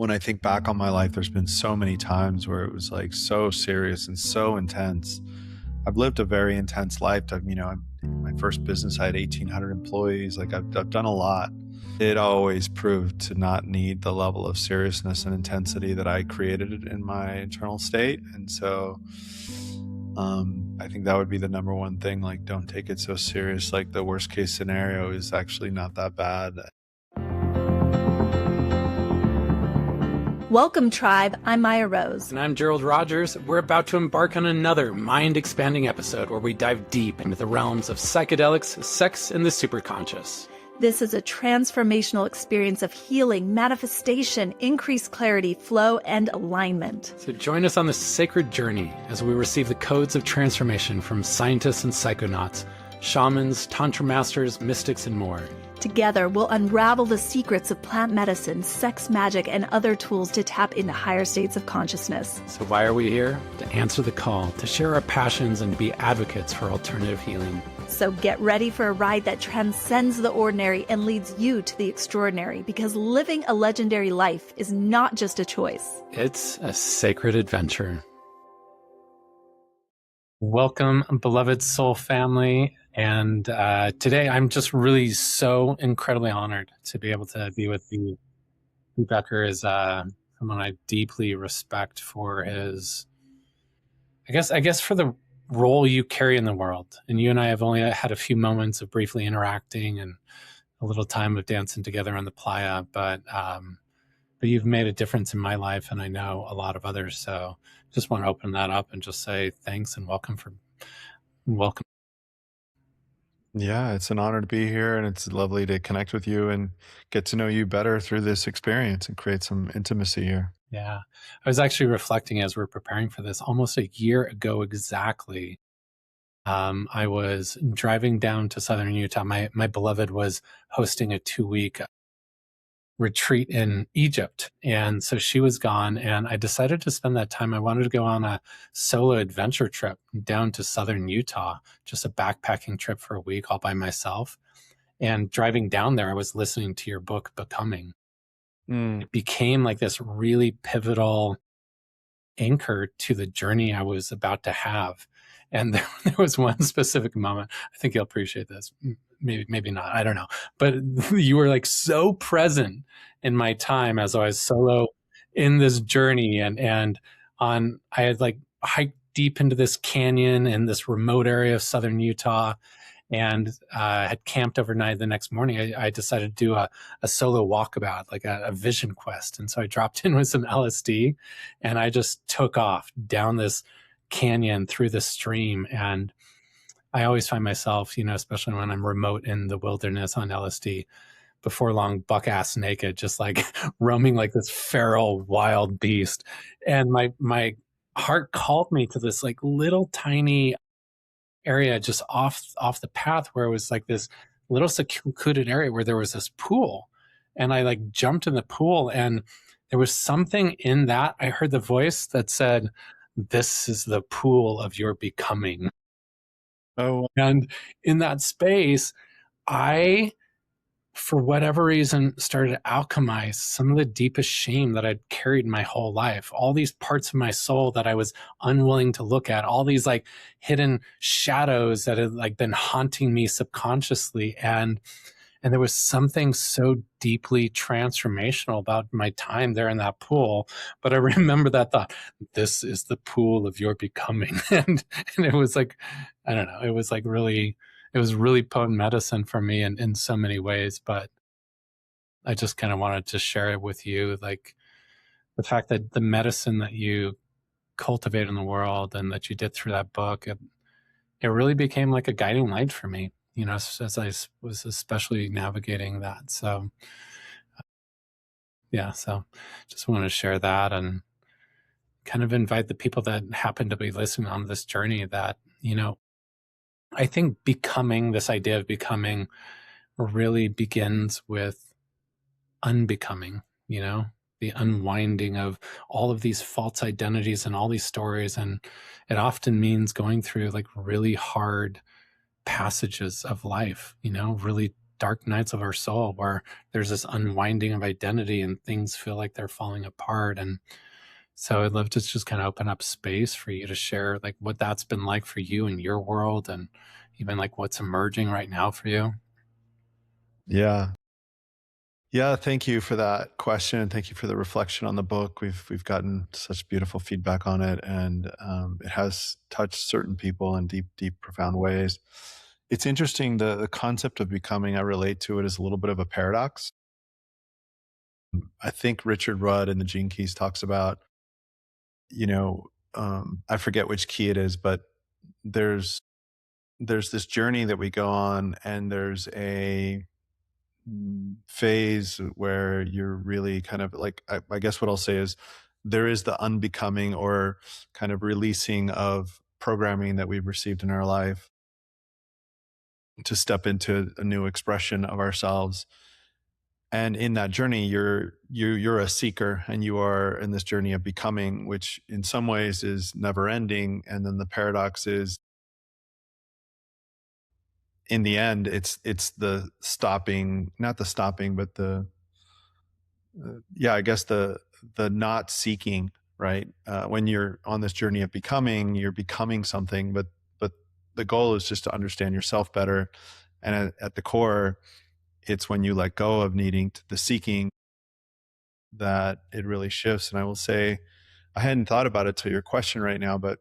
when I think back on my life, there's been so many times where it was like so serious and so intense. I've lived a very intense life. My first business, I had 1,800 employees. Like I've done a lot. It always proved to not need the level of seriousness and intensity that I created in my internal state. And so I think that would be the number one thing. Like, don't take it so serious. Like, the worst case scenario is actually not that bad. Welcome, Tribe. I'm Maya Rose. And I'm Gerald Rogers. We're about to embark on another mind-expanding episode where we dive deep into the realms of psychedelics, sex, and the superconscious. This is a transformational experience of healing, manifestation, increased clarity, flow, and alignment. So join us on this sacred journey as we receive the codes of transformation from scientists and psychonauts, shamans, tantra masters, mystics, and more. Together, we'll unravel the secrets of plant medicine, sex magic, and other tools to tap into higher states of consciousness. So why are we here? To answer the call, to share our passions, and be advocates for alternative healing. So get ready for a ride that transcends the ordinary and leads you to the extraordinary, because living a legendary life is not just a choice. It's a sacred adventure. Welcome, beloved soul family. And today I'm just really so incredibly honored to be able to be with Bee. Bee Bequer is someone I deeply respect for his, I guess for the role you carry in the world. And you and I have only had a few moments of briefly interacting and a little time of dancing together on the playa, but you've made a difference in my life, and I know a lot of others. So just want to open that up and just say thanks and welcome. Yeah, it's an honor to be here, and it's lovely to connect with you and get to know you better through this experience and create some intimacy here. Yeah. I was actually reflecting as we're preparing for this, almost a year ago exactly. I was driving down to southern Utah. My beloved was hosting a 2-week retreat in Egypt. And so she was gone, and I decided to spend that time. I wanted to go on a solo adventure trip down to southern Utah, just a backpacking trip for a week all by myself. And driving down there, I was listening to your book, Becoming. It became like this really pivotal anchor to the journey I was about to have. And there was one specific moment. I think you'll appreciate this. Maybe not. I don't know. But you were like so present in my time as I was solo in this journey. And I had like hiked deep into this canyon in this remote area of southern Utah, and had camped overnight. The next morning, I decided to do a solo walkabout, like a vision quest. And so I dropped in with some LSD, and I just took off down this canyon through the stream. And I always find myself, especially when I'm remote in the wilderness on LSD, before long, buck-ass naked, just like roaming like this feral wild beast. And my heart called me to this like little tiny area just off the path, where it was like this little secluded area where there was this pool. And I like jumped in the pool, and there was something in that. I heard the voice that said, "This is the pool of your becoming." Oh, And in that space, I, for whatever reason, started to alchemize some of the deepest shame that I'd carried my whole life. All these parts of my soul that I was unwilling to look at, all these like hidden shadows that had like been haunting me subconsciously. And there was something so deeply transformational about my time there in that pool. But I remember that thought, this is the pool of your becoming. And it was like, I don't know, it was really potent medicine for me in so many ways. But I just kind of wanted to share it with you, like the fact that the medicine that you cultivate in the world and that you did through that book, it really became like a guiding light for me, as I was especially navigating that. So so just want to share that and kind of invite the people that happen to be listening on this journey that, I think this idea of becoming really begins with unbecoming, the unwinding of all of these false identities and all these stories. And it often means going through like really hard passages of life, really dark nights of our soul where there's this unwinding of identity and things feel like they're falling apart. And so I'd love to just kind of open up space for you to share like what that's been like for you in your world, and even like what's emerging right now for you. Yeah. Yeah, thank you for that question. Thank you for the reflection on the book. We've gotten such beautiful feedback on it, and it has touched certain people in deep, deep, profound ways. It's interesting, the concept of becoming. I relate to it as a little bit of a paradox. I think Richard Rudd in the Gene Keys talks about, you know, I forget which key it is, but there's there's this journey that we go on, and there's a phase where you're really kind of like, I guess what I'll say is there is the unbecoming, or kind of releasing of programming that we've received in our life, to step into a new expression of ourselves. And in that journey, you're a seeker, and you are in this journey of becoming, which in some ways is never ending. And then the paradox is, in the end, it's the stopping, not the stopping, but the yeah, I guess the not seeking, right? When you're on this journey of becoming, you're becoming something, but the goal is just to understand yourself better. And at the core, it's when you let go of needing to, the seeking, that it really shifts. And I will say, I hadn't thought about it till your question right now, but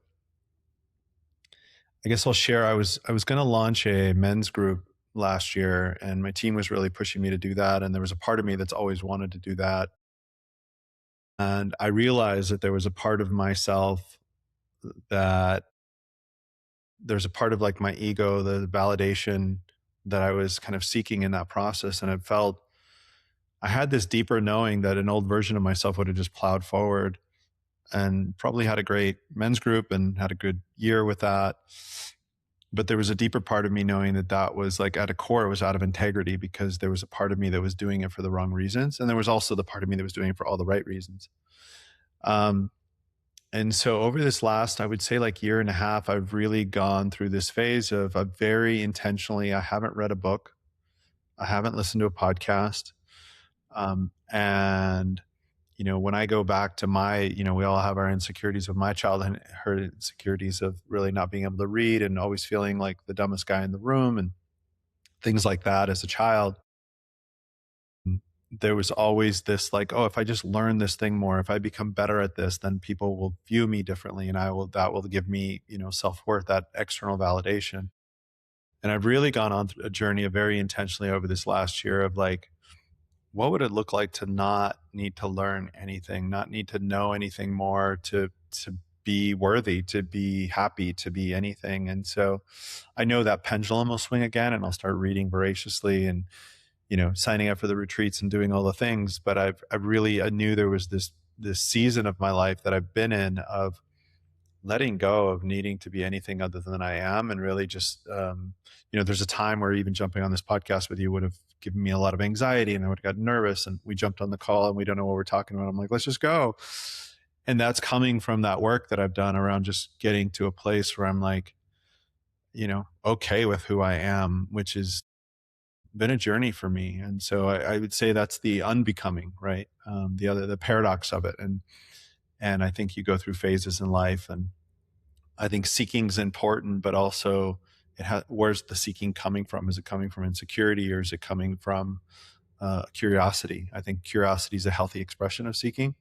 I guess I'll share. I was going to launch a men's group last year, and my team was really pushing me to do that. And there was a part of me that's always wanted to do that. And I realized that there was a part of myself that there's a part of like my ego, the validation that I was kind of seeking in that process. And it felt, I had this deeper knowing that an old version of myself would have just plowed forward and probably had a great men's group and had a good year with that. But there was a deeper part of me knowing that that was like, at a core, it was out of integrity, because there was a part of me that was doing it for the wrong reasons. And there was also the part of me that was doing it for all the right reasons. Um, And so over this last, I would say like year and a half, I've really gone through this phase of a very intentionally, I haven't read a book. I haven't listened to a podcast. And, when I go back to my, we all have our insecurities of my childhood, her insecurities of really not being able to read and always feeling like the dumbest guy in the room and things like that as a child. There was always this like, oh, if I just learn this thing more, if I become better at this, then people will view me differently, and that will give me, self-worth, that external validation. And I've really gone on a journey of very intentionally over this last year of like, what would it look like to not need to learn anything, not need to know anything more, to be worthy, to be happy, to be anything. And so I know that pendulum will swing again, and I'll start reading voraciously, and signing up for the retreats and doing all the things. But I knew there was this season of my life that I've been in of letting go of needing to be anything other than I am, and really just, there's a time where even jumping on this podcast with you would have given me a lot of anxiety, and I would have gotten nervous, and we jumped on the call and we don't know what we're talking about. I'm like, let's just go. And that's coming from that work that I've done around just getting to a place where I'm like, okay with who I am, which is been a journey for me. And so I would say that's the unbecoming, right? The paradox of it. And I think you go through phases in life, and I think seeking's important, but also where's the seeking coming from? Is it coming from insecurity, or is it coming from curiosity? I think curiosity is a healthy expression of seeking.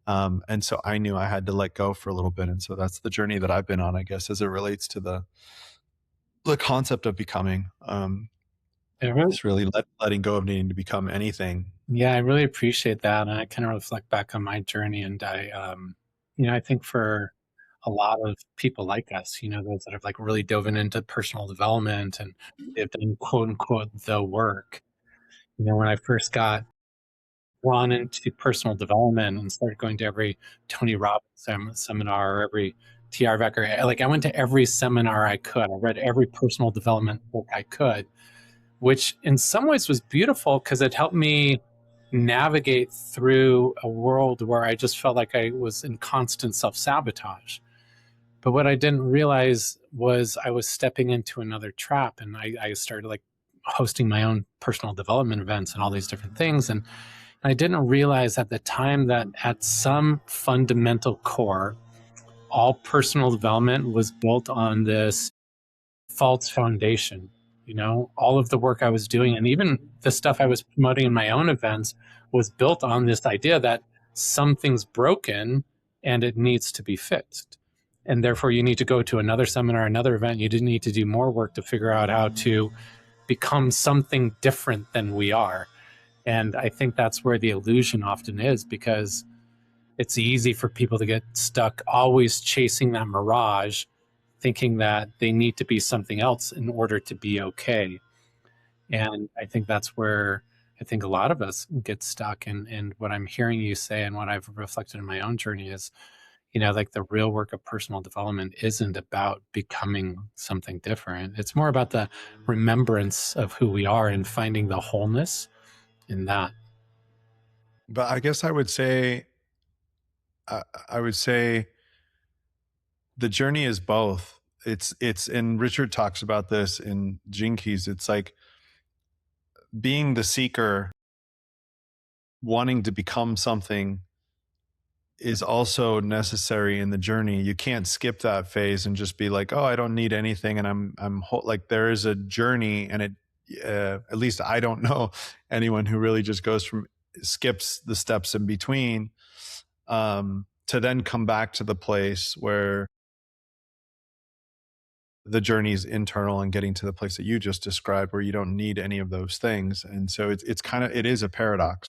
And so I knew I had to let go for a little bit. And so that's the journey that I've been on, I guess, as it relates to the concept of becoming. It really, It's really letting go of needing to become anything. yeah, I really appreciate that. And I kind of reflect back on my journey. And I think for a lot of people like us, those that have like really dove into personal development and they've done quote unquote the work. When I first got drawn into personal development and started going to every Tony Robbins seminar, or every TR Becker, like I went to every seminar I could. I read every personal development book I could, which in some ways was beautiful because it helped me navigate through a world where I just felt like I was in constant self-sabotage. But what I didn't realize was I was stepping into another trap, and I started like hosting my own personal development events and all these different things. And I didn't realize at the time that at some fundamental core, all personal development was built on this false foundation. You know, all of the work I was doing and even the stuff I was promoting in my own events was built on this idea that something's broken and it needs to be fixed. And therefore, you need to go to another seminar, another event. You didn't need to do more work to figure out how to become something different than we are. And I think that's where the illusion often is, because it's easy for people to get stuck always chasing that mirage, thinking that they need to be something else in order to be okay. And I think that's where I think a lot of us get stuck. And what I'm hearing you say and what I've reflected in my own journey is, you know, like the real work of personal development isn't about becoming something different. It's more about the remembrance of who we are and finding the wholeness in that. But I guess I would say the journey is both. And Richard talks about this in Gene Keys. It's like being the seeker, wanting to become something is also necessary in the journey. You can't skip that phase and just be like, oh, I don't need anything. And like, there is a journey, and at least I don't know anyone who really just skips the steps in between, to then come back to the place where the journey is internal and getting to the place that you just described, where you don't need any of those things. And so it is a paradox.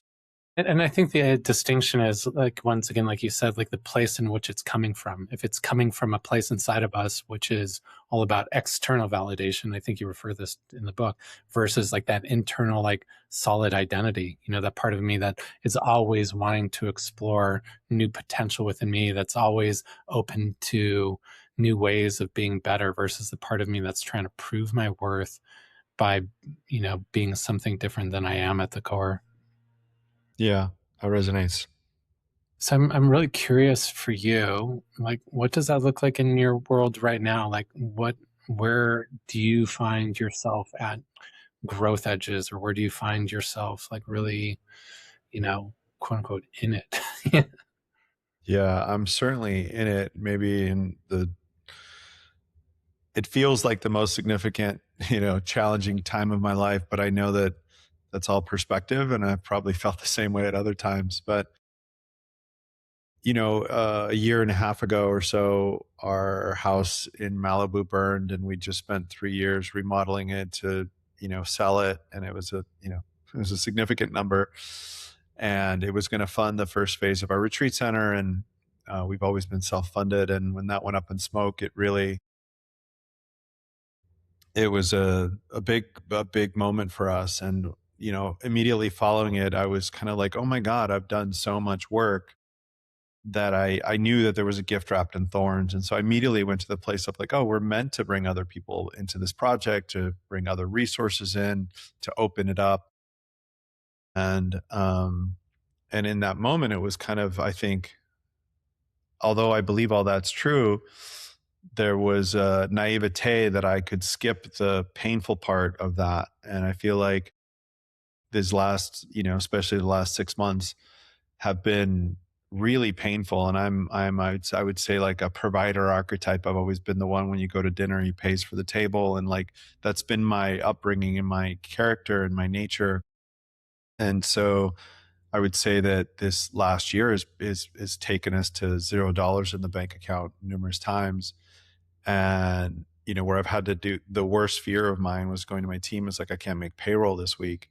And I think the distinction is, like, once again, like you said, like the place in which it's coming from. If it's coming from a place inside of us, which is all about external validation, I think you refer this in the book, versus like that internal, like solid identity, you know, that part of me that is always wanting to explore new potential within me, that's always open to new ways of being better, versus the part of me that's trying to prove my worth by, you know, being something different than I am at the core. Yeah, that resonates. So I'm really curious for you, like, what does that look like in your world right now? Like, where do you find yourself at growth edges, or where do you find yourself like really, you know, quote unquote, in it? Yeah, I'm certainly in it. It feels like the most significant, challenging time of my life, but I know that that's all perspective, and I've probably felt the same way at other times. But a year and a half ago or so, our house in Malibu burned, and we just spent 3 years remodeling it to, sell it. And it was a significant number, and it was going to fund the first phase of our retreat center. And we've always been self-funded. And when that went up in smoke, it was a big moment for us. And, immediately following it, I was kind of like, oh my God, I've done so much work that I knew that there was a gift wrapped in thorns. And so I immediately went to the place of like, oh, we're meant to bring other people into this project, to bring other resources in, to open it up. And in that moment, it was kind of, I think, although I believe all that's true, there was a naivete that I could skip the painful part of that. And I feel like this last, especially the last 6 months, have been really painful. And I would say, like a provider archetype. I've always been the one, when you go to dinner, he pays for the table. And like, that's been my upbringing and my character and my nature. And so I would say that this last year is taken us to $0 in the bank account numerous times. And, where I've had to do, the worst fear of mine was going to my team. It's like, I can't make payroll this week.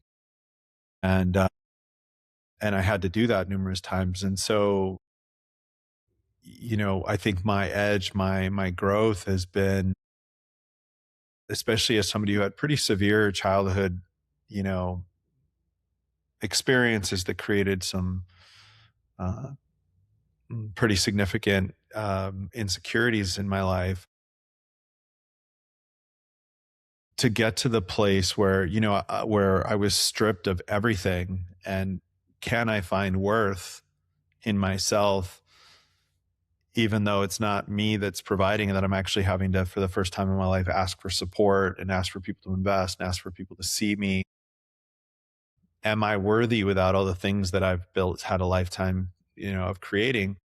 And I had to do that numerous times. And so, I think my edge, my growth has been, especially as somebody who had pretty severe childhood, you know, experiences that created some uh, pretty significant insecurities in my life, to get to the place where, where I was stripped of everything. And can I find worth in myself even though it's not me that's providing, and that I'm actually having to, for the first time in my life, ask for support and ask for people to invest and ask for people to see me. Am I worthy without all the things that I've built, had a lifetime, of creating?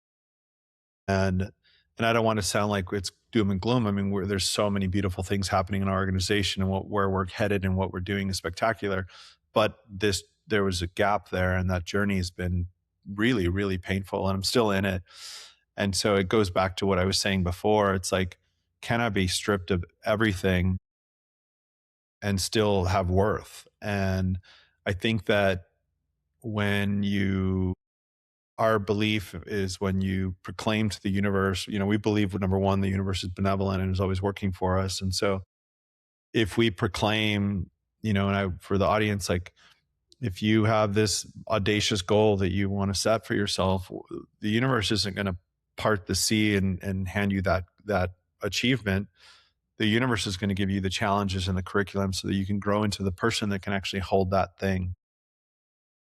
And I don't want to sound like it's doom and gloom. I mean, there's so many beautiful things happening in our organization, and where we're headed and what we're doing is spectacular. But there was a gap there, and that journey has been really, really painful, and I'm still in it. And so it goes back to what I was saying before. It's like, can I be stripped of everything and still have worth? And I think that when you our belief is, when you proclaim to the universe, we believe, number one, the universe is benevolent and is always working for us. And so if we proclaim, for the audience, like, if you have this audacious goal that you want to set for yourself, the universe isn't going to part the sea and hand you that achievement. The universe is going to give you the challenges and the curriculum so that you can grow into the person that can actually hold that thing.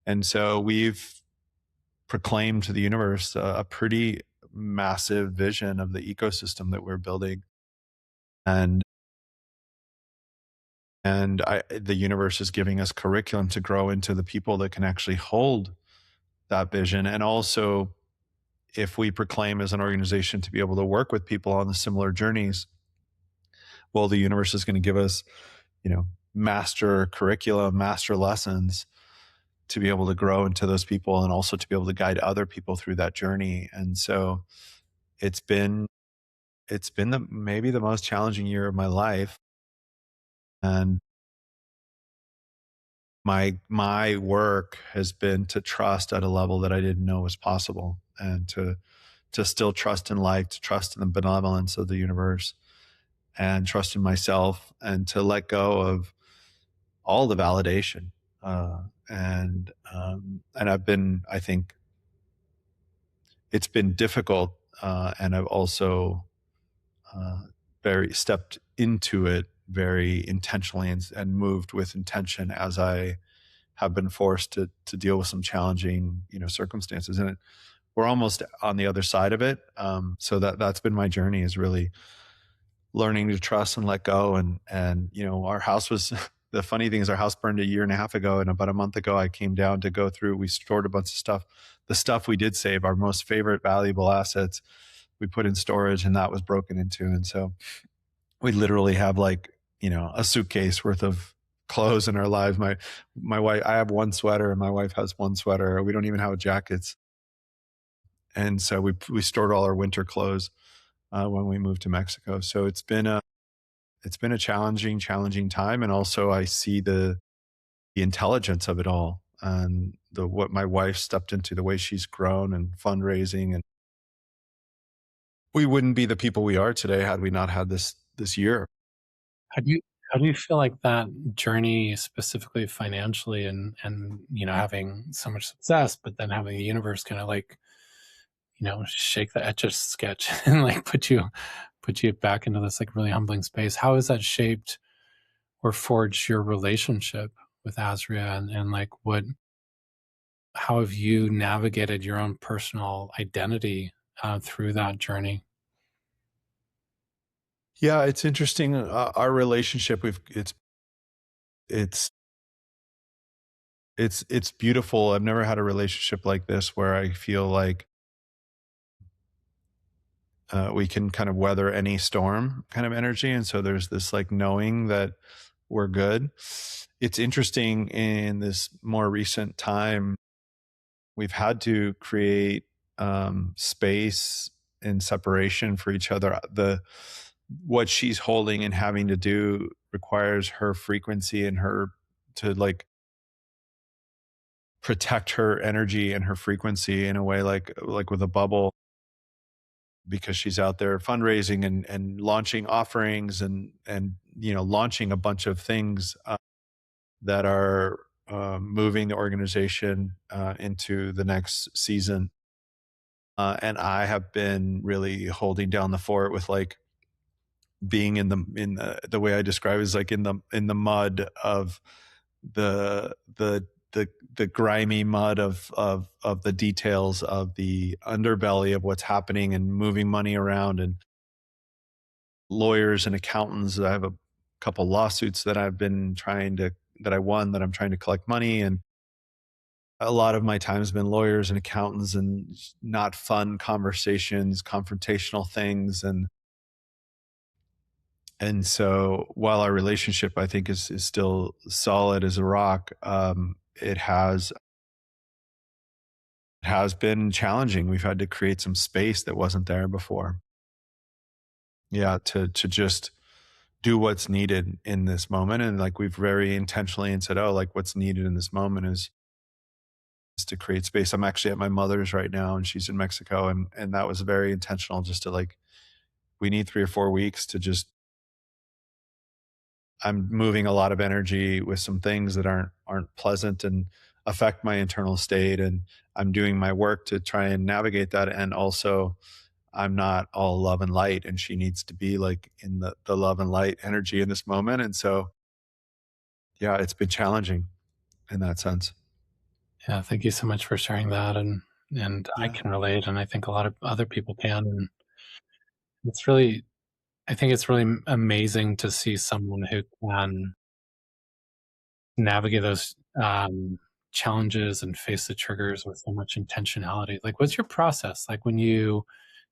And so we've proclaimed to the universe a pretty massive vision of the ecosystem that we're building. And the universe is giving us curriculum to grow into the people that can actually hold that vision. And also, if we proclaim as an organization to be able to work with people on the similar journeys, well, the universe is going to give us, master curriculum, master lessons to be able to grow into those people, and also to be able to guide other people through that journey. And so it's been maybe the most challenging year of my life. And my work has been to trust at a level that I didn't know was possible, and to still trust in life, to trust in the benevolence of the universe, and trust in myself, and to let go of all the validation. And I think it's been difficult, and I've also very stepped into it very intentionally, and moved with intention, as I have been forced to deal with some challenging, circumstances. And we're almost on the other side of it. So that's been my journey, is really learning to trust and let go. And our house was the funny thing is, our house burned a year and a half ago, and about a month ago I came down to go through. We stored a bunch of stuff. The stuff we did save, our most favorite valuable assets, we put in storage, and that was broken into. And so we literally have, like, a suitcase worth of clothes in our lives. My wife, I have one sweater, and my wife has one sweater. We don't even have jackets. And so we stored all our winter clothes when we moved to Mexico. So it's been a challenging time. And also, I see the intelligence of it all, and what my wife stepped into, the way she's grown, and fundraising. And we wouldn't be the people we are today had we not had this year. How do you how do you feel like that journey, specifically financially, and having so much success, but then having the universe kind of like shake the etch a sketch and like put you back into this like really humbling space? How has that shaped or forged your relationship with Azria, and like how have you navigated your own personal identity through that journey? Yeah, it's interesting. Our relationship, it's it's beautiful. I've never had a relationship like this, where I feel like we can kind of weather any storm kind of energy. And so there's this, like, knowing that we're good. It's interesting, in this more recent time, we've had to create space and separation for each other. What she's holding and having to do requires her frequency, and her to, like, protect her energy and her frequency in a way, like with a bubble, because she's out there fundraising and launching offerings, and launching a bunch of things that are moving the organization into the next season. And I have been really holding down the fort, with, like, being in the way I describe it is, like, in the mud of the the the grimy mud of the details of the underbelly of what's happening and moving money around, and lawyers and accountants. I have a couple lawsuits that I won, that I'm trying to collect money, and a lot of my time has been lawyers and accountants and not fun conversations, confrontational things. And so while our relationship, I think, is still solid as a rock, it has been challenging. We've had to create some space that wasn't there before. Yeah, to just do what's needed in this moment. And like, we've very intentionally and said, oh, like, what's needed in this moment is to create space. I'm actually at my mother's right now, and she's in Mexico, and that was very intentional, just to like, we need 3 or 4 weeks to just, I'm moving a lot of energy with some things that aren't pleasant and affect my internal state, and I'm doing my work to try and navigate that. And also, I'm not all love and light, and she needs to be like in the love and light energy in this moment. And so, yeah, it's been challenging in that sense. Yeah, thank you so much for sharing that, and I Yeah. can relate, and I think a lot of other people can, and it's really I think it's really amazing to see someone who can navigate those, challenges and face the triggers with so much intentionality. Like, what's your process? Like, when you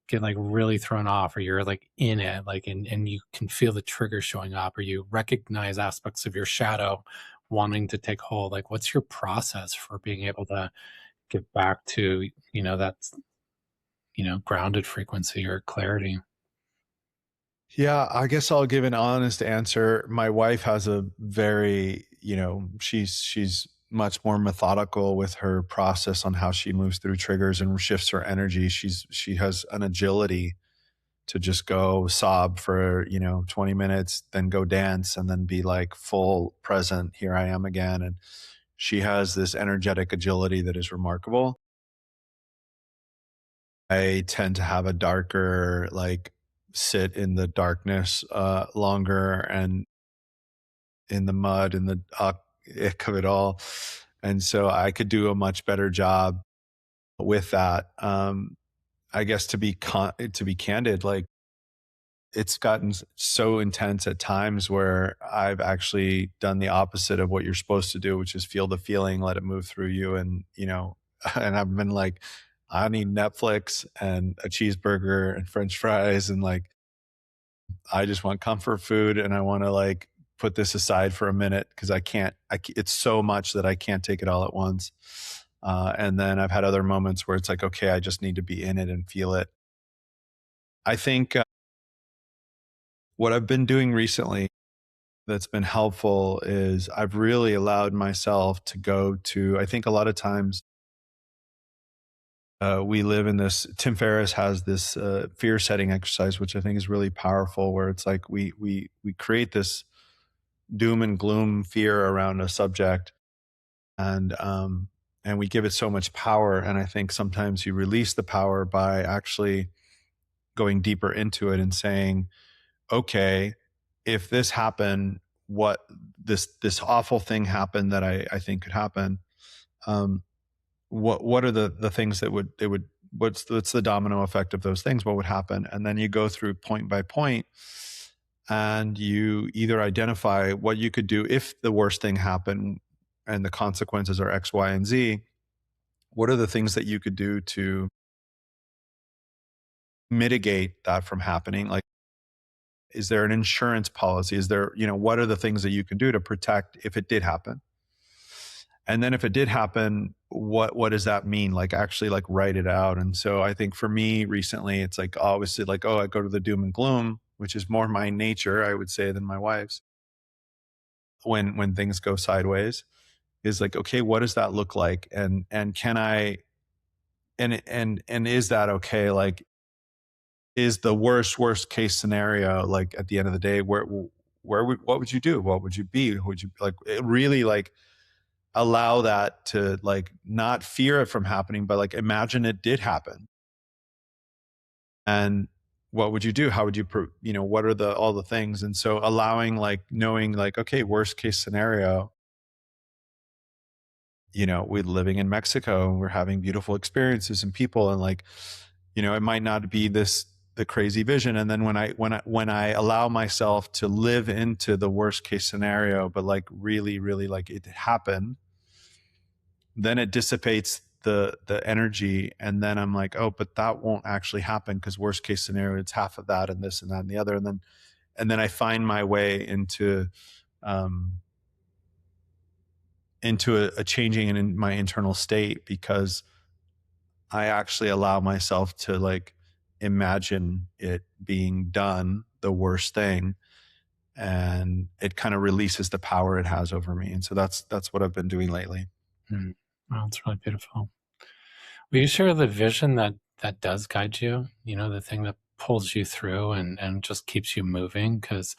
get, like, really thrown off or you're, like, in it, like, and you can feel the trigger showing up or you recognize aspects of your shadow wanting to take hold, like, what's your process for being able to get back to, that, grounded frequency or clarity? Yeah, I guess I'll give an honest answer. My wife has a very, she's much more methodical with her process on how she moves through triggers and shifts her energy. She has an agility to just go sob for, 20 minutes, then go dance, and then be like full present. Here I am again. And she has this energetic agility that is remarkable. I tend to have a darker, like, sit in the darkness longer, and in the mud and the ick of it all. And so I could do a much better job with that. I guess to be candid, like, it's gotten so intense at times where I've actually done the opposite of what you're supposed to do, which is feel the feeling, let it move through you. And, and I've been like, I need Netflix and a cheeseburger and French fries. And like, I just want comfort food, and I want to like put this aside for a minute because it's so much that I can't take it all at once. And then I've had other moments where it's like, okay, I just need to be in it and feel it. I think what I've been doing recently that's been helpful is I've really allowed myself to go to, I think a lot of times we live in this, Tim Ferriss has this fear setting exercise, which I think is really powerful, where it's like we create this doom and gloom fear around a subject, and we give it so much power. And I think sometimes you release the power by actually going deeper into it and saying, okay, if this happened, what this awful thing happened that I think could happen, um, what are the things that would, it would, what's the domino effect of those things, what would happen? And then you go through point by point, and you either identify what you could do if the worst thing happened and the consequences are X, Y, and Z. What are the things that you could do to mitigate that from happening? Like, is there an insurance policy? Is there, what are the things that you can do to protect if it did happen? And then if it did happen, what does that mean? Like, actually like write it out. And so I think for me recently, it's like, obviously, like, oh, I go to the doom and gloom, which is more my nature, I would say, than my wife's, when things go sideways, is like, okay, what does that look like? And can I, and is that okay? Like, is the worst case scenario, like, at the end of the day, what would you do? What would you be? Would you like really like allow that to like not fear it from happening, but like imagine it did happen? And what would you do? How would you, what are all the things? And so allowing, like, knowing, like, okay, worst case scenario, we're living in Mexico and we're having beautiful experiences and people, and like, it might not be the crazy vision. And then when I allow myself to live into the worst case scenario, but like really, really like it happened, then it dissipates the energy. And then I'm like, oh, but that won't actually happen, because worst case scenario, it's half of that and this and that and the other. And then I find my way um, into a changing in my internal state, because I actually allow myself to like imagine it being done, the worst thing, and it kind of releases the power it has over me. And so that's what I've been doing lately. Mm. Wow, it's really beautiful. Will you share the vision that does guide you? The thing that pulls you through and just keeps you moving? Because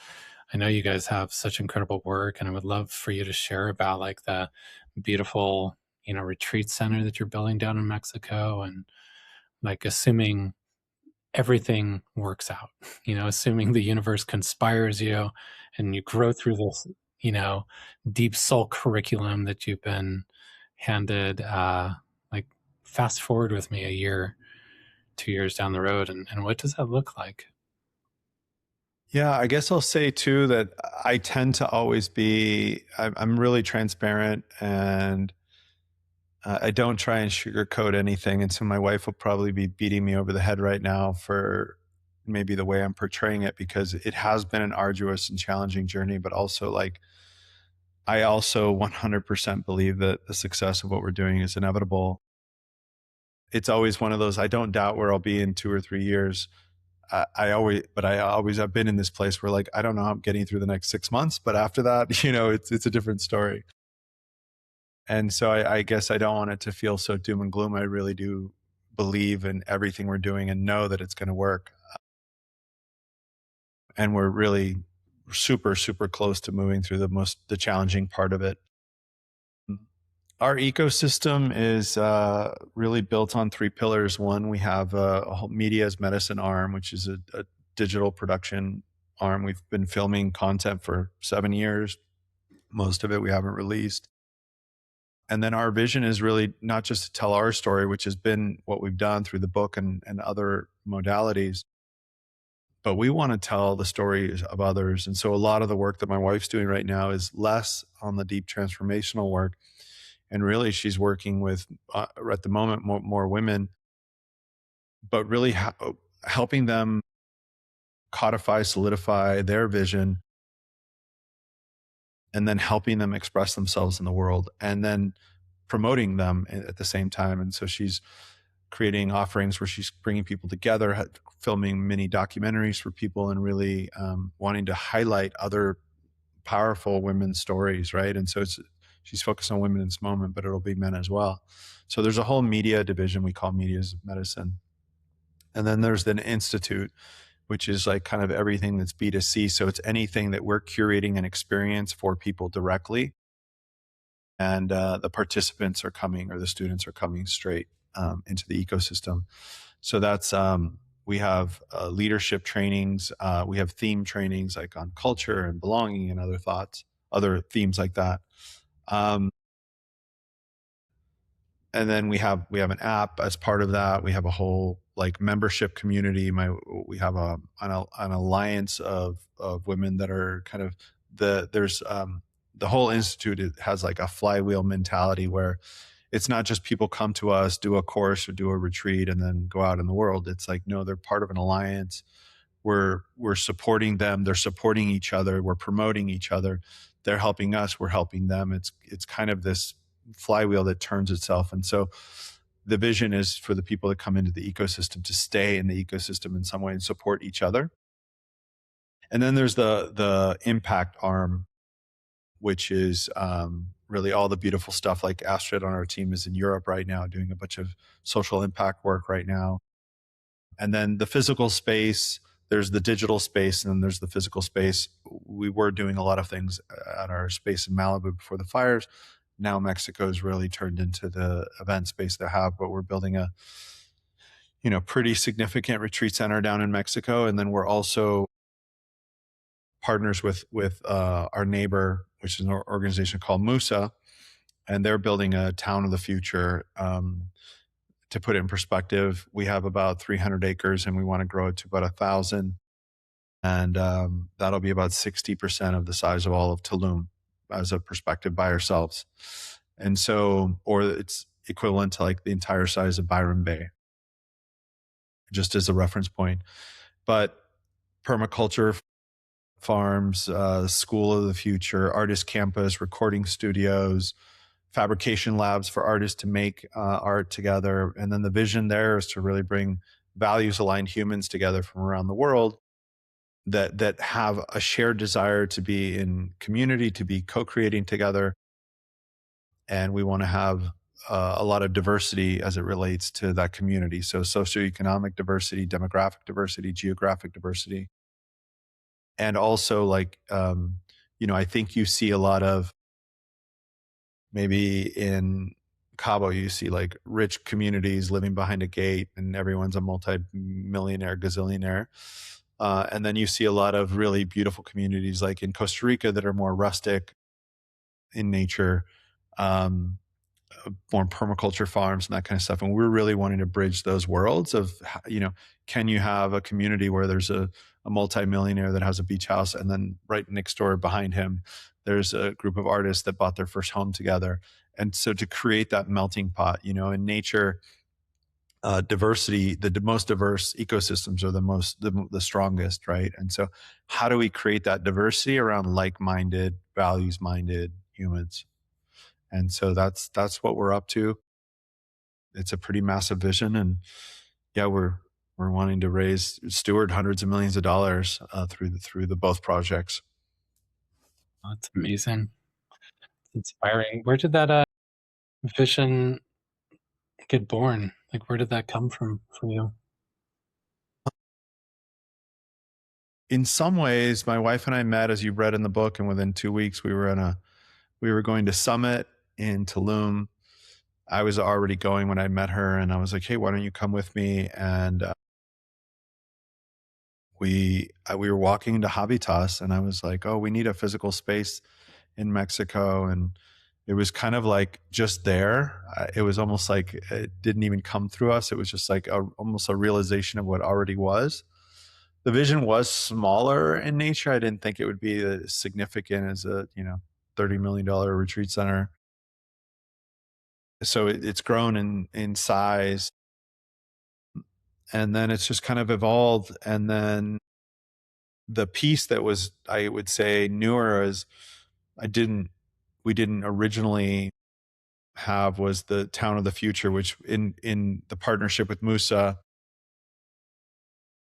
I know you guys have such incredible work, and I would love for you to share about like the beautiful, retreat center that you're building down in Mexico, and like assuming everything works out, assuming the universe conspires you and you grow through this, you know, deep soul curriculum that you've been handed, like fast forward with me a year, 2 years down the road. And what does that look like? Yeah, I guess I'll say too that I tend to always I'm really transparent, and I don't try and sugarcoat anything. And so my wife will probably be beating me over the head right now for maybe the way I'm portraying it, because it has been an arduous and challenging journey, but also like, I also 100% believe that the success of what we're doing is inevitable. It's always one of those, I don't doubt where I'll be in 2 or 3 years. I always have been in this place where like, I don't know how I'm getting through the next 6 months, but after that, it's a different story. And so I guess I don't want it to feel so doom and gloom. I really do believe in everything we're doing and know that it's going to work. And we're really super, super close to moving through the challenging part of it. Our ecosystem is really built on three pillars. One, we have a whole media as medicine arm, which is a digital production arm. We've been filming content for 7 years. Most of it we haven't released. And then our vision is really not just to tell our story, which has been what we've done through the book and other modalities, but we want to tell the stories of others. And so a lot of the work that my wife's doing right now is less on the deep transformational work. And really, she's working with, at the moment, more women, but really helping them codify, solidify their vision, and then helping them express themselves in the world, and then promoting them at the same time. And so she's creating offerings where she's bringing people together, filming mini documentaries for people, and really wanting to highlight other powerful women's stories, right? And so she's focused on women in this moment, but it'll be men as well. So there's a whole media division we call Media's Medicine. And then there's an institute, which is like kind of everything that's B2C. So it's anything that we're curating an experience for people directly. And the participants are coming, or the students are coming straight into the ecosystem. So that's, we have leadership trainings. We have theme trainings like on culture and belonging and other themes like that. And then we have an app as part of that. We have a whole like membership community. We have an alliance of women that are kind of there's the whole institute has like a flywheel mentality, where it's not just people come to us, do a course or do a retreat, and then go out in the world. It's like, no, they're part of an alliance. We're supporting them. They're supporting each other. We're promoting each other. They're helping us. We're helping them. It's kind of this flywheel that turns itself. And so the vision is for the people that come into the ecosystem to stay in the ecosystem in some way and support each other. And then there's the impact arm, which is really all the beautiful stuff. Like Astrid on our team is in Europe right now doing a bunch of social impact work right now. And then the physical space, there's the digital space, and then there's the physical space. We were doing a lot of things at our space in Malibu before the fires. Now Mexico's really turned into the event space they have, but we're building a pretty significant retreat center down in Mexico. And then we're also partners with our neighbor, which is an organization called Musa. and they're building a town of the future. To put it in perspective, we have about 300 acres and we want to grow it to about 1,000. And that'll be about 60% of the size of all of Tulum as a perspective by ourselves. And so, or it's equivalent to like the entire size of Byron Bay, just as a reference point. But permaculture farms, school of the future, artist campus, recording studios, fabrication labs for artists to make art together. And then the vision there is to really bring values aligned humans together from around the world that have a shared desire to be in community, to be co-creating together. And we want to have a lot of diversity as it relates to that community. So socioeconomic diversity, demographic diversity, geographic diversity. And also I think you see a lot of, maybe in Cabo, you see like rich communities living behind a gate and everyone's a multi-millionaire, gazillionaire. And then you see a lot of really beautiful communities like in Costa Rica that are more rustic in nature, more permaculture farms and that kind of stuff. And we're really wanting to bridge those worlds of, can you have a community where there's a multi-millionaire that has a beach house, and then right next door behind him, there's a group of artists that bought their first home together. And so to create that melting pot, in nature, diversity, the most diverse ecosystems are the strongest, right? And so how do we create that diversity around like-minded, values-minded humans? And so that's what we're up to. It's a pretty massive vision, and yeah, we're wanting to steward hundreds of millions of dollars through the both projects. That's amazing. It's inspiring. Where did that vision get born? Like, where did that come from for you? In some ways, my wife and I met, as you read in the book, and within 2 weeks we were going to Summit in Tulum. I was already going when I met her, and I was like, "Hey, why don't you come with me?" And we were walking into Habitas, and I was like, "Oh, we need a physical space in Mexico," and it was kind of like just there. It was almost like it didn't even come through us. It was just like almost a realization of what already was. The vision was smaller in nature. I didn't think it would be as significant as a $30 million retreat center. So it's grown in size, and then it's just kind of evolved. And then the piece that was, I would say, newer is we didn't originally have was the town of the future, which in the partnership with Musa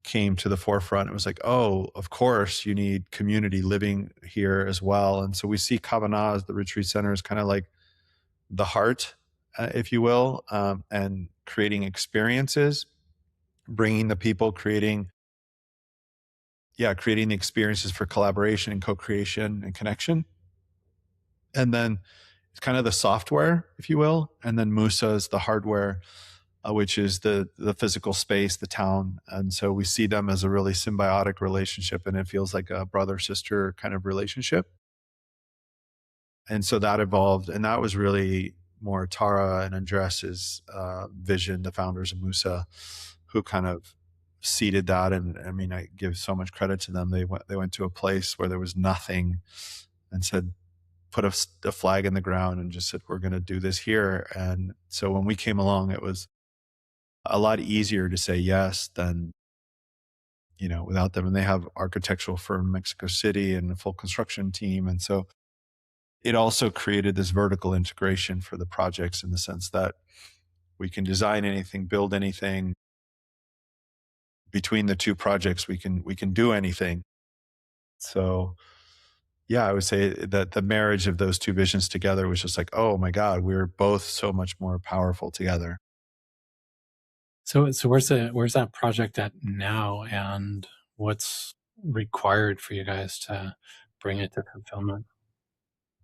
came to the forefront. It was like, oh, of course you need community living here as well. And so we see Cabana as the retreat center is kind of like the heart, if you will, and creating experiences, bringing the people, creating the experiences for collaboration and co-creation and connection. And then it's kind of the software, if you will. And then Musa is the hardware, which is the physical space, the town. And so we see them as a really symbiotic relationship, and it feels like a brother-sister kind of relationship. And so that evolved, and that was really more Tara and Andres's vision, the founders of Musa, who kind of seeded that. And I mean, I give so much credit to them. They went to a place where there was nothing and said, put a flag in the ground and just said, we're going to do this here. And so when we came along, it was a lot easier to say yes than, without them. And they have architectural firm in Mexico City and a full construction team. And so it also created this vertical integration for the projects in the sense that we can design anything, build anything. Between the two projects, we can do anything. So yeah, I would say that the marriage of those two visions together was just like, oh my God, we're both so much more powerful together. So where's that project at now, and what's required for you guys to bring it to fulfillment?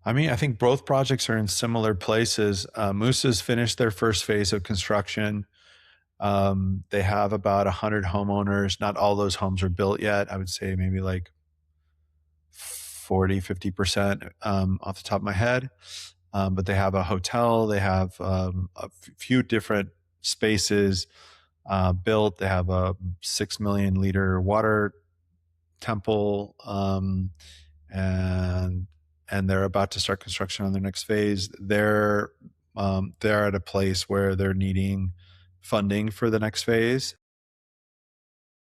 I mean, I think both projects are in similar places. Moose's finished their first phase of construction. They have about 100 homeowners. Not all those homes are built yet. I would say maybe like 40, 50% off the top of my head. But they have a hotel, they have few different spaces built. They have a 6 million liter water temple, and they're about to start construction on their next phase. They're at a place where they're needing funding for the next phase,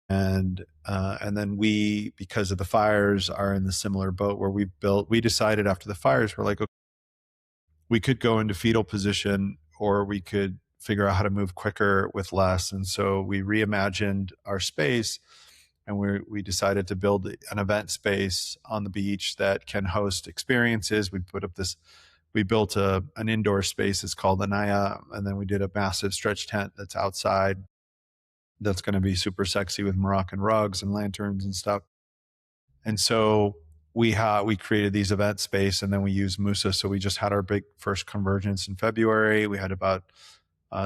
and then we, because of the fires, are in the similar boat where we decided after the fires, we're like, okay, we could go into fetal position, or we could figure out how to move quicker with less. And so we reimagined our space, and we decided to build an event space on the beach that can host experiences. We built an indoor space. It's called Anaya. And then we did a massive stretch tent that's outside that's going to be super sexy with Moroccan rugs and lanterns and stuff. And so we created these event space, and then we used Musa. So we just had our big first convergence in February. We had about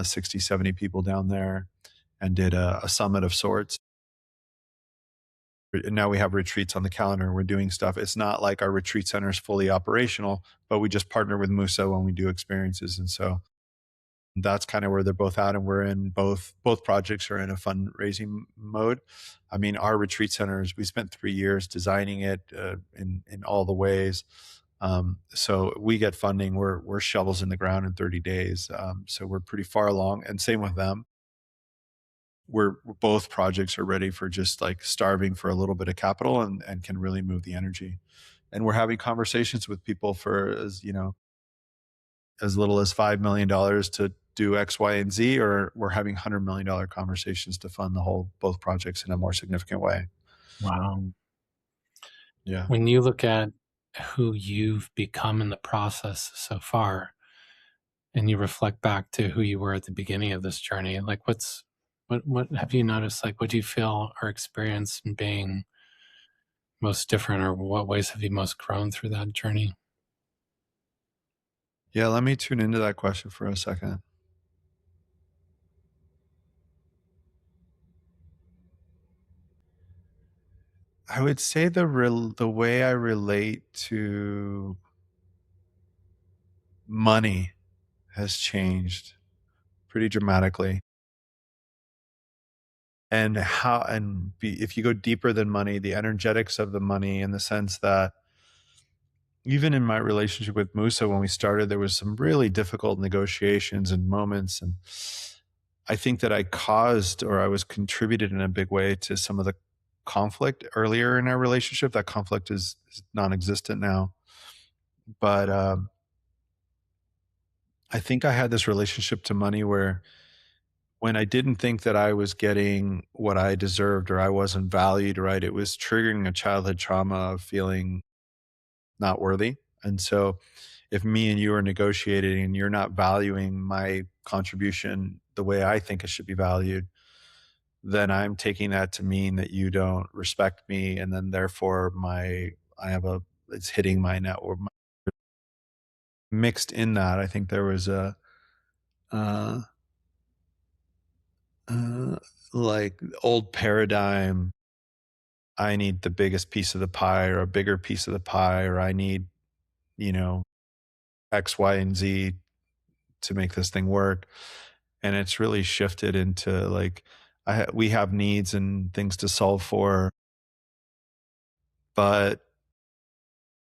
60, 70 people down there and did a summit of sorts. And now we have retreats on the calendar. We're doing stuff. It's not like our retreat center is fully operational, but we just partner with Musa when we do experiences. And so that's kind of where they're both at, and we're in both projects are in a fundraising mode. I mean, our retreat centers, we spent 3 years designing it in all the ways. So we get funding. We're shovels in the ground in 30 days. So we're pretty far along, and same with them. We're both projects are ready for just like starving for a little bit of capital, and can really move the energy. And we're having conversations with people for, as little as $5 million to do X, Y, and Z, or we're having $100 million conversations to fund both projects in a more significant way. Wow. Yeah. When you look at who you've become in the process so far, and you reflect back to who you were at the beginning of this journey, like what have you noticed? Like, what do you feel or experience in being most different, or what ways have you most grown through that journey? Yeah, let me tune into that question for a second. I would say the way I relate to money has changed pretty dramatically. And if you go deeper than money, the energetics of the money, in the sense that even in my relationship with Musa, when we started, there was some really difficult negotiations and moments. And I think that I was contributed in a big way to some of the conflict earlier in our relationship. That conflict is non-existent now. But I think I had this relationship to money where, when I didn't think that I was getting what I deserved, or I wasn't valued right, it was triggering a childhood trauma of feeling not worthy. And so if me and you are negotiating and you're not valuing my contribution the way I think it should be valued, then I'm taking that to mean that you don't respect me. And then therefore it's hitting my net, or mixed in that. I think there was uh, uh, like old paradigm. I need the biggest piece of the pie, or a bigger piece of the pie, or I need, you know, X, Y, and Z to make this thing work. And it's really shifted into like, we have needs and things to solve for, but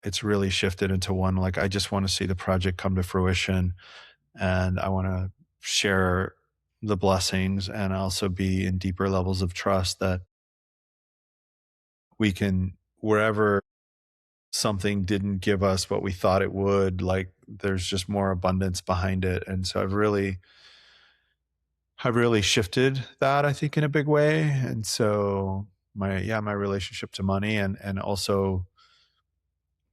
it's really shifted into one, like, I just want to see the project come to fruition, and I want to share the blessings, and also be in deeper levels of trust that we can, wherever something didn't give us what we thought it would, like, there's just more abundance behind it. And so I've really shifted that, I think, in a big way. And so my relationship to money, and also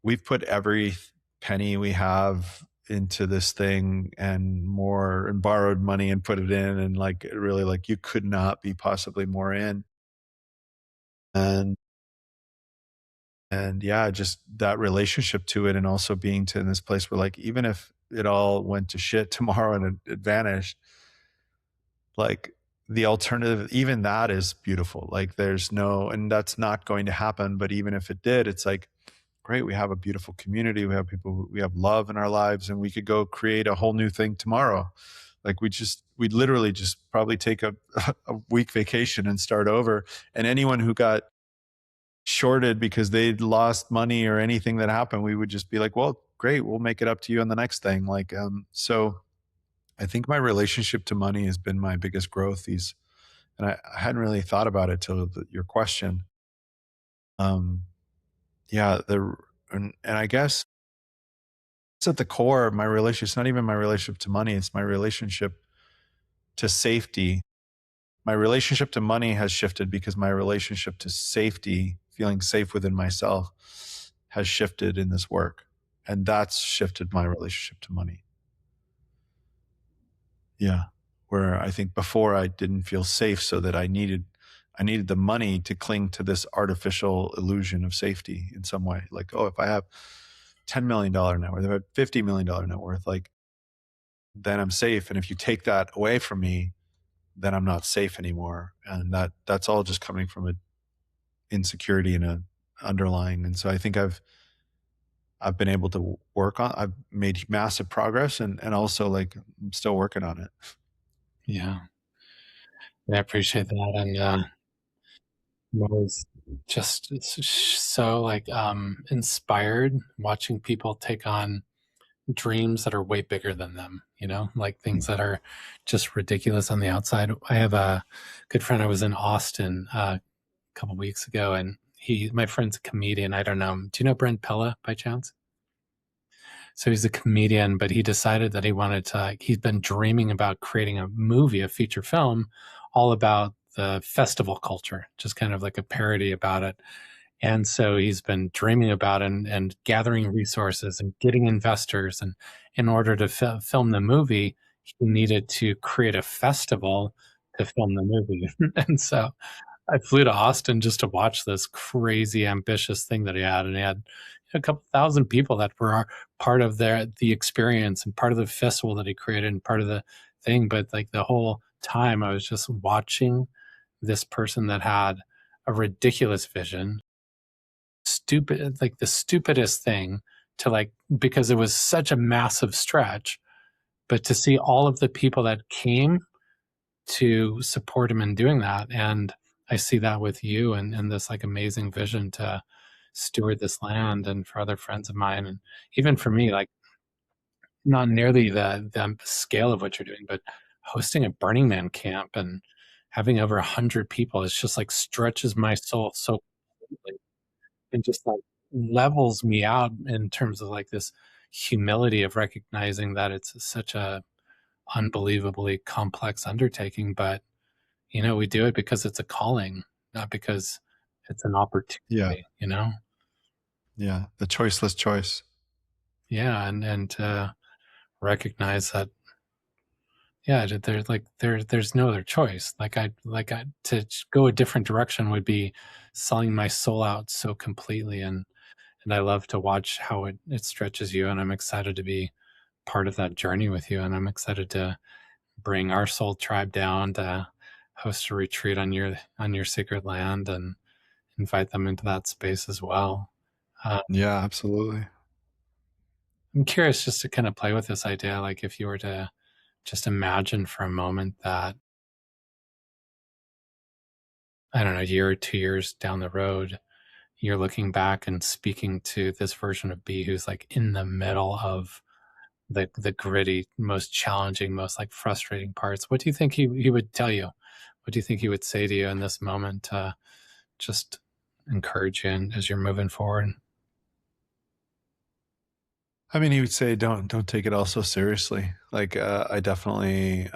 we've put every penny we have into this thing and more, and borrowed money and put it in, and like, really, like, you could not be possibly more in. And yeah, just that relationship to it, and also being to in this place where, like, even if it all went to shit tomorrow and it vanished, like, the alternative, even that is beautiful. Like, there's no, and that's not going to happen. But even if it did, it's like, great, we have a beautiful community, we have people, we have love in our lives, and we could go create a whole new thing tomorrow. Like we'd literally just probably take a week vacation and start over. And anyone who got shorted because they'd lost money or anything that happened, we would just be like, well, great, we'll make it up to you on the next thing. Like, so I think my relationship to money has been my biggest growth and I hadn't really thought about it till your question. Um, yeah, and I guess it's at the core of my relationship. It's not even my relationship to money. It's my relationship to safety. My relationship to money has shifted because my relationship to safety, feeling safe within myself, has shifted in this work. And that's shifted my relationship to money. Yeah. Where I think before I didn't feel safe, so that I needed the money to cling to this artificial illusion of safety in some way. Like, oh, if I have $10 million net worth, if I have $50 million net worth, like, then I'm safe. And if you take that away from me, then I'm not safe anymore. And that's all just coming from a insecurity and a underlying. And so I think I've been able to work on, I've made massive progress, and also like I'm still working on it. Yeah. I appreciate that. And I'm always just so like inspired watching people take on dreams that are way bigger than them, like things that are just ridiculous on the outside. I have a good friend. I was in Austin a couple weeks ago, and my friend's a comedian. I don't know. Do you know Brent Pella by chance? So he's a comedian, but he decided that he wanted to, he's been dreaming about creating a movie, a feature film, all about the festival culture, just kind of like a parody about it. And so he's been dreaming about it, and gathering resources and getting investors. And in order to film the movie, he needed to create a festival to film the movie. And so I flew to Austin just to watch this crazy ambitious thing that he had, and he had a couple thousand people that were part of the experience and part of the festival that he created and part of the thing. But like the whole time, I was just watching this person that had a ridiculous vision, stupid, like the stupidest thing to like, because it was such a massive stretch, but to see all of the people that came to support him in doing that. And I see that with you, and this like amazing vision to steward this land, and for other friends of mine, and even for me, like not nearly the scale of what you're doing, but hosting a Burning Man camp and having over 100 people, it's just like stretches my soul so completely, and just like levels me out in terms of like this humility of recognizing that it's such a unbelievably complex undertaking. But we do it because it's a calling, not because it's an Yeah. opportunity. Yeah. The choiceless choice. Yeah, and to recognize that, yeah, there's no other choice. Like I to go a different direction would be selling my soul out so completely. And I love to watch how it stretches you, and I'm excited to be part of that journey with you, and I'm excited to bring our soul tribe down to host a retreat on your sacred land, and invite them into that space as well. Uh, Yeah, absolutely. I'm curious just to kind of play with this idea, like if you were to just imagine for a moment that, I don't know, a year or 2 years down the road, you're looking back and speaking to this version of B who's like in the middle of the gritty, most challenging, most like frustrating parts. What do you think he would tell you? What do you think he would say to you in this moment to just encourage you as you're moving forward? I mean, he would say, don't take it all so seriously. Like, I definitely,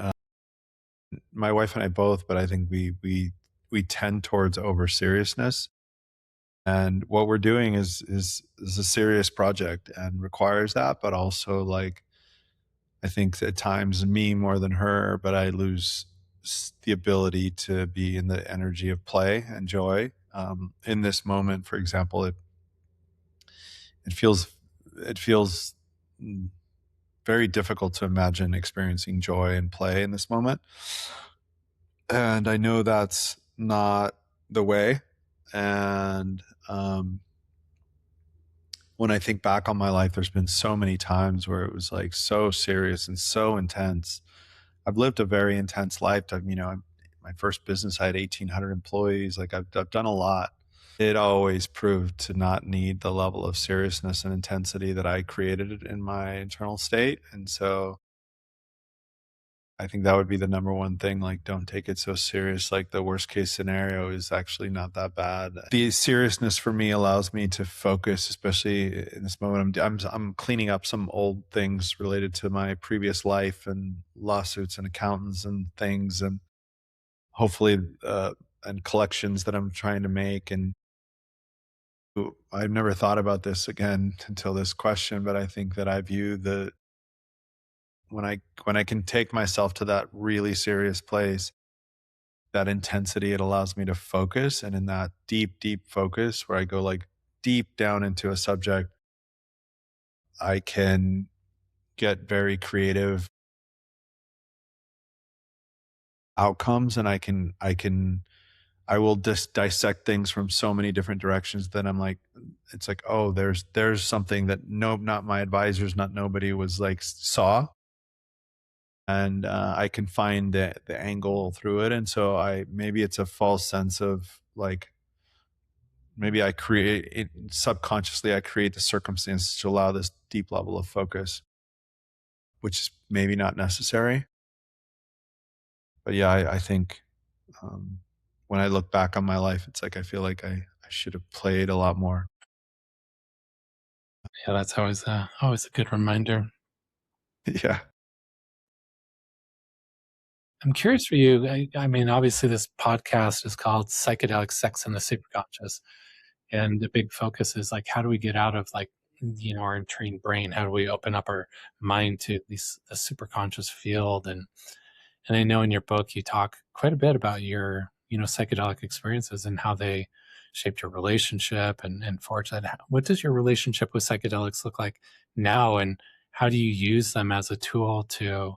my wife and I both, but I think we tend towards over seriousness. And what we're doing is a serious project and requires that, but also like, I think at times me more than her, but I lose the ability to be in the energy of play and joy. In this moment, for example, it feels it feels very difficult to imagine experiencing joy and play in this moment. And I know that's not the way. And When I think back on my life, there's been so many times where it was like so serious and so intense. I've lived a very intense life. My first business, I had 1,800 employees. Like I've done a lot. It always proved to not need the level of seriousness and intensity that I created in my internal state. And so I think that would be the number one thing. Like, don't take it so serious. Like, the worst case scenario is actually not that bad. The seriousness for me allows me to focus, especially in this moment. I'm cleaning up some old things related to my previous life and lawsuits and accountants and things, and hopefully, and collections that I'm trying to make. And I've never thought about this again until this question, but I think that I view the when I can take myself to that really serious place, that intensity, it allows me to focus. And in that deep, deep focus where I go like deep down into a subject, I can get very creative outcomes, and I will just dissect things from so many different directions that I'm like, it's like, oh, there's something that no, not my advisors, not nobody was like saw. And I can find the angle through it. And so maybe it's a false sense of like, maybe I create it subconsciously, I create the circumstances to allow this deep level of focus, which is maybe not necessary. But yeah, I think um, when I look back on my life, it's like I feel like I should have played a lot more. Yeah, that's always a good reminder. Yeah. I'm curious for you. I mean, obviously, this podcast is called Psychedelic Sex and the Superconscious. And the big focus is like, how do we get out of like, our entrained brain? How do we open up our mind to the superconscious field? And I know in your book, you talk quite a bit about your, psychedelic experiences and how they shaped your relationship and forged that. What does your relationship with psychedelics look like now? And how do you use them as a tool to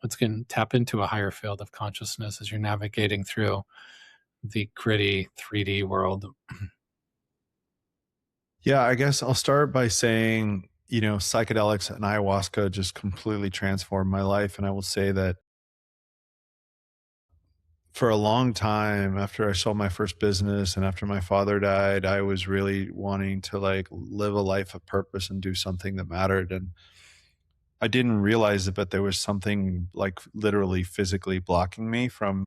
once again tap into a higher field of consciousness as you're navigating through the gritty 3D world? Yeah, I guess I'll start by saying, psychedelics and ayahuasca just completely transformed my life. And I will say that for a long time after I sold my first business and after my father died, I was really wanting to like live a life of purpose and do something that mattered. And I didn't realize it, but there was something like literally physically blocking me from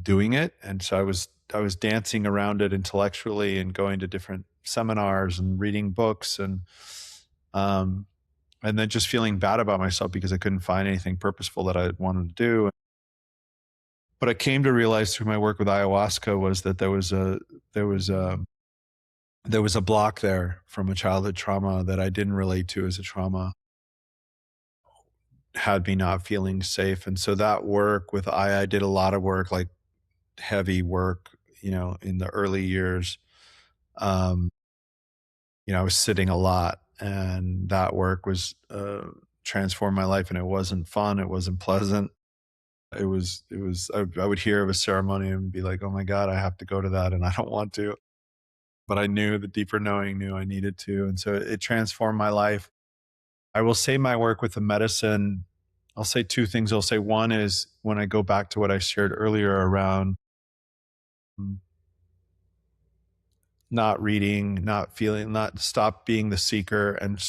doing it. And so I was dancing around it intellectually and going to different seminars and reading books, um and then just feeling bad about myself because I couldn't find anything purposeful that I wanted to do. But I came to realize through my work with ayahuasca was that there was a there was a block there from a childhood trauma that I didn't relate to as a trauma, had me not feeling safe. And so that work with I did a lot of work, like heavy work, in the early years. Um, I was sitting a lot, and that work was transformed my life, and it wasn't fun. It wasn't pleasant. I would hear of a ceremony and be like, oh my God, I have to go to that. And I don't want to, but I knew the deeper knowing knew I needed to. And so it transformed my life. I will say my work with the medicine, I'll say two things. I'll say one is when I go back to what I shared earlier around mm, not reading, not feeling, not stop being the seeker and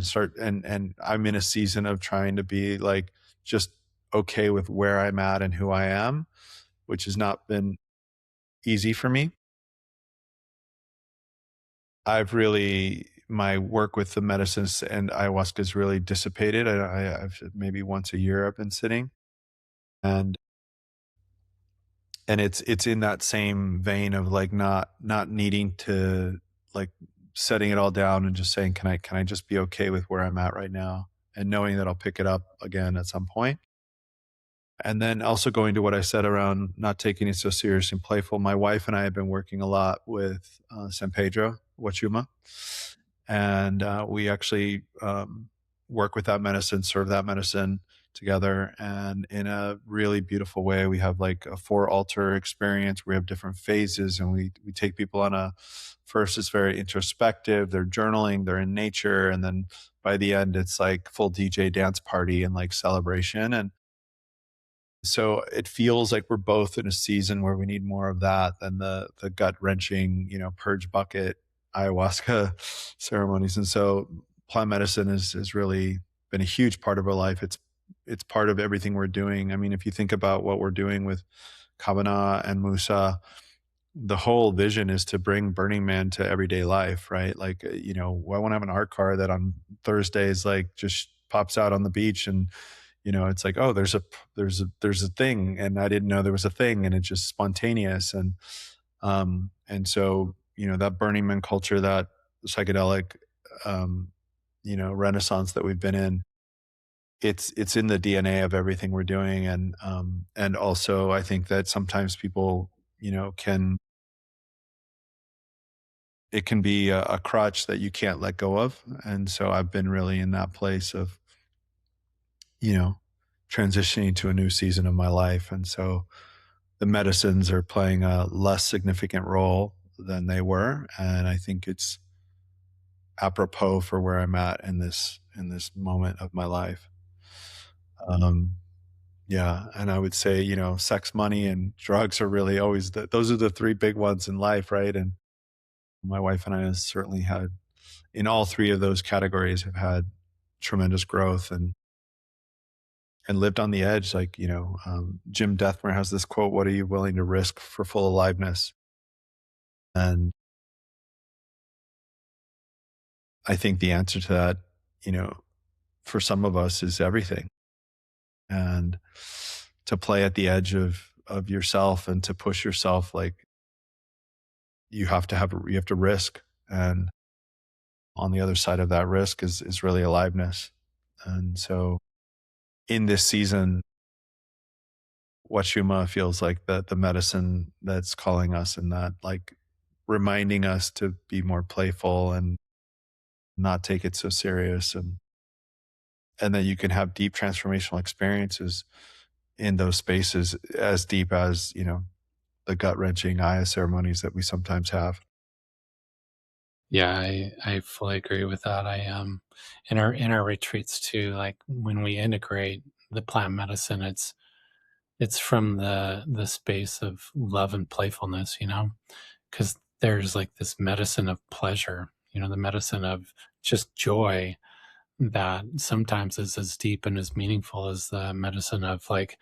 start, and I'm in a season of trying to be like just okay with where I'm at and who I am, which has not been easy for me. My work with the medicines and ayahuasca is really dissipated. I've maybe once a year I've been sitting, and it's in that same vein of like not needing to like setting it all down and just saying, can I just be okay with where I'm at right now, and knowing that I'll pick it up again at some point. And then also going to what I said around not taking it so serious and playful. My wife and I have been working a lot with San Pedro, Wachuma, and we actually work with that medicine, serve that medicine together, and in a really beautiful way. We have like a four altar experience. We have different phases, and we take people on a first. It's very introspective. They're journaling. They're in nature, and then by the end, it's like full DJ dance party and like celebration. And so it feels like we're both in a season where we need more of that than the gut wrenching, purge bucket ayahuasca ceremonies. And so plant medicine has really been a huge part of our life. It's part of everything we're doing. I mean, if you think about what we're doing with Kavana and Musa, the whole vision is to bring Burning Man to everyday life, right? Like, I want to have an art car that on Thursdays, like, just pops out on the beach, and it's like, oh, there's a thing, and I didn't know there was a thing, and it's just spontaneous. And so, that Burning Man culture, that psychedelic, um, renaissance that we've been in, it's in the DNA of everything we're doing. And also I think that sometimes people, can it can be a crutch that you can't let go of. And so I've been really in that place of, you know, transitioning to a new season of my life. And so the medicines are playing a less significant role than they were. And I think it's apropos for where I'm at in this moment of my life. Um, yeah. And I would say, sex, money, and drugs are really always those are the three big ones in life, right? And my wife and I have certainly had in all three of those categories have had tremendous growth and lived on the edge. Like, Jim Deathmer has this quote, "What are you willing to risk for full aliveness?" And I think the answer to that, you know, for some of us is everything. And to play at the edge of yourself and to push yourself, like, you have to risk. And on the other side of that risk is really aliveness. And so in this season, Wachuma feels like the medicine that's calling us, and that, like, reminding us to be more playful and not take it so serious, and that you can have deep transformational experiences in those spaces, as deep as, the gut wrenching Aya ceremonies that we sometimes have. Yeah, I fully agree with that. I in our retreats too, like when we integrate the plant medicine, it's from the space of love and playfulness, because there's like this medicine of pleasure, the medicine of just joy that sometimes is as deep and as meaningful as the medicine of like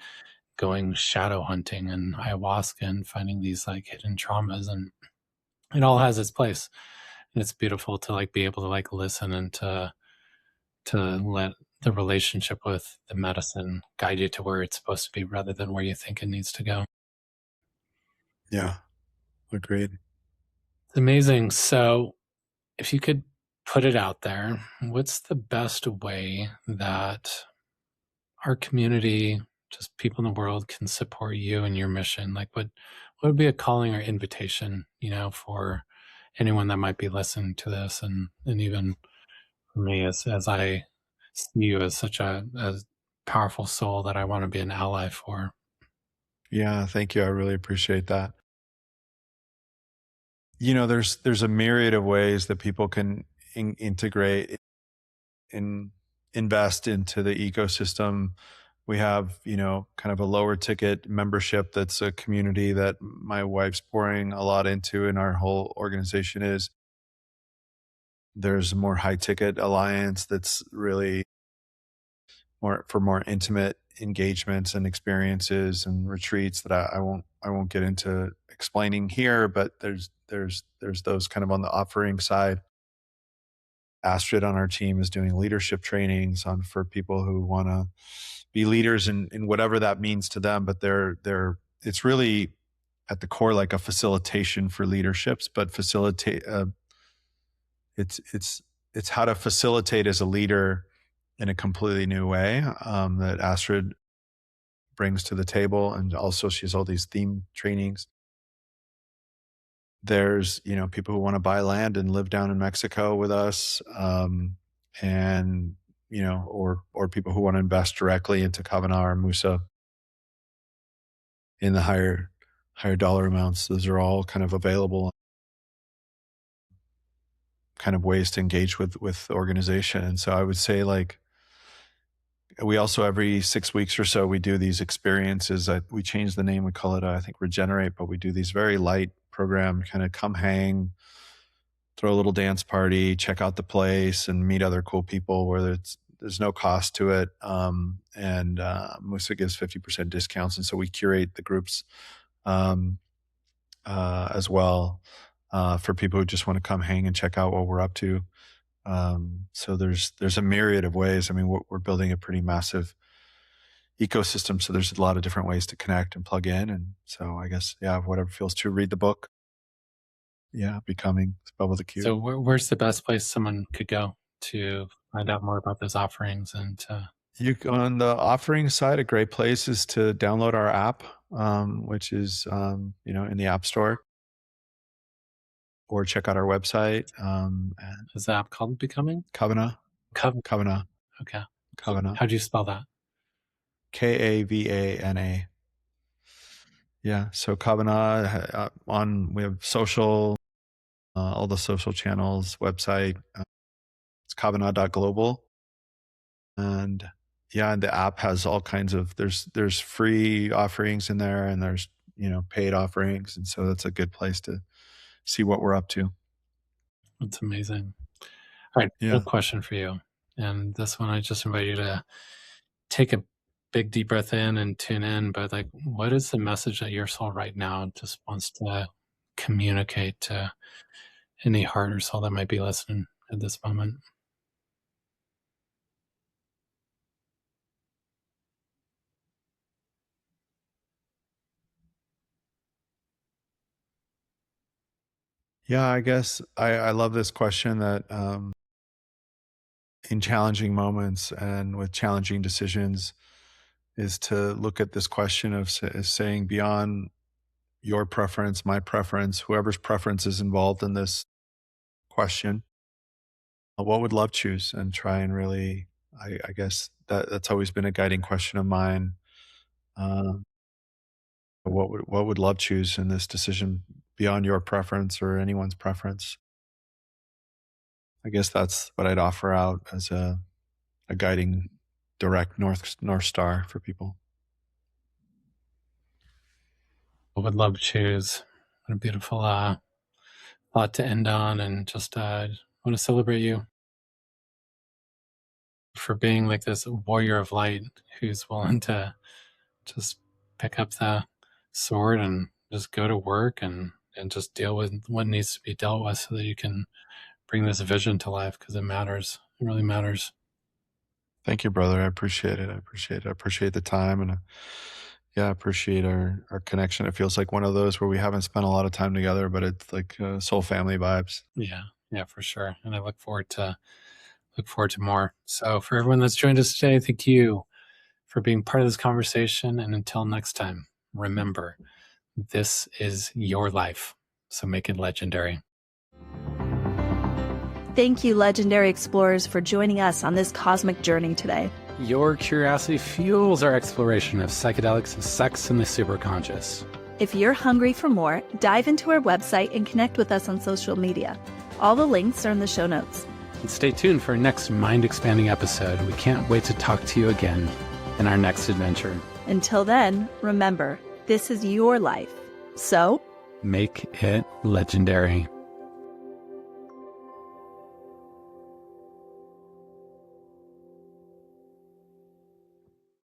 going shadow hunting and ayahuasca and finding these like hidden traumas, and it all has its place. And it's beautiful to like be able to like listen and to let the relationship with the medicine guide you to where it's supposed to be rather than where you think it needs to go. Yeah, agreed. It's amazing. So if you could put it out there, what's the best way that our community, just people in the world, can support you and your mission? Like what would be a calling or invitation, for anyone that might be listening to this, and even for me as I see you as such a powerful soul that I want to be an ally for. Yeah, thank you. I really appreciate that. There's a myriad of ways that people can integrate and invest into the ecosystem. We have, kind of a lower ticket membership that's a community that my wife's pouring a lot into, and our whole organization is. There's a more high ticket alliance that's really more intimate engagements and experiences and retreats that I won't get into explaining here, but there's those kind of on the offering side. Astrid on our team is doing leadership trainings on for people who want to be leaders in whatever that means to them. But it's really at the core like a facilitation for leaderships, but facilitate it's how to facilitate as a leader in a completely new way, that Astrid brings to the table. And also she has all these theme trainings. There's, people who want to buy land and live down in Mexico with us. And, or people who want to invest directly into Kavana or Musa in the higher dollar amounts. Those are all kind of available kind of ways to engage with the organization. And so I would say, like, we also, every 6 weeks or so, we do these experiences. We change the name. We call it, I think, Regenerate, but we do these very light program, kind of come hang, throw a little dance party, check out the place, and meet other cool people where there's no cost to it. And Musa gives 50% discounts. And so we curate the groups as well for people who just want to come hang and check out what we're up to. So there's a myriad of ways. I mean, we're building a pretty massive ecosystem, so there's a lot of different ways to connect and plug in. And so I guess, yeah, whatever feels true. Read the book. Yeah, Becoming, spelled with a Q. So where's the best place someone could go to find out more about those offerings? And On the offering side, a great place is to download our app, which is in the App Store, or check out our website. And is the app called Becoming? Kavana. Kavana. Okay. Kavana. How do you spell that? Kavana. Yeah. So Kavana we have social, all the social channels, website. It's kavana.global. And yeah, and the app has all kinds of, there's free offerings in there, and there's, paid offerings. And so that's a good place to see what we're up to. That's amazing. All right. Yeah. One question for you. And this one, I just invite you to take a big deep breath in and tune in. But like, what is the message that your soul right now just wants to communicate to any heart or soul that might be listening at this moment? Yeah, I guess I love this question that in challenging moments and with challenging decisions is to look at this question of saying, beyond your preference, my preference, whoever's preference is involved in this question, what would love choose? And try and really, I guess that's always been a guiding question of mine. What would love choose in this decision beyond your preference or anyone's preference? I guess that's what I'd offer out as a guiding direct North Star for people. What would love choose? What a beautiful thought to end on. And just want to celebrate you for being like this warrior of light who's willing to just pick up the sword and just go to work and just deal with what needs to be dealt with so that you can bring this vision to life, because it matters. It really matters. Thank you, brother. I appreciate it. I appreciate the time, and I appreciate our connection. It feels like one of those where we haven't spent a lot of time together, but it's like soul family vibes. Yeah, for sure. And I look forward to more. So for everyone that's joined us today, thank you for being part of this conversation. And until next time, remember, this is your life, so make it legendary. Thank you, legendary explorers, for joining us on this cosmic journey today. Your curiosity fuels our exploration of psychedelics, sex, and the superconscious. If you're hungry for more, dive into our website and connect with us on social media. All the links are in the show notes. And stay tuned for our next mind-expanding episode. We can't wait to talk to you again in our next adventure. Until then, remember, this is your life. So, make it legendary.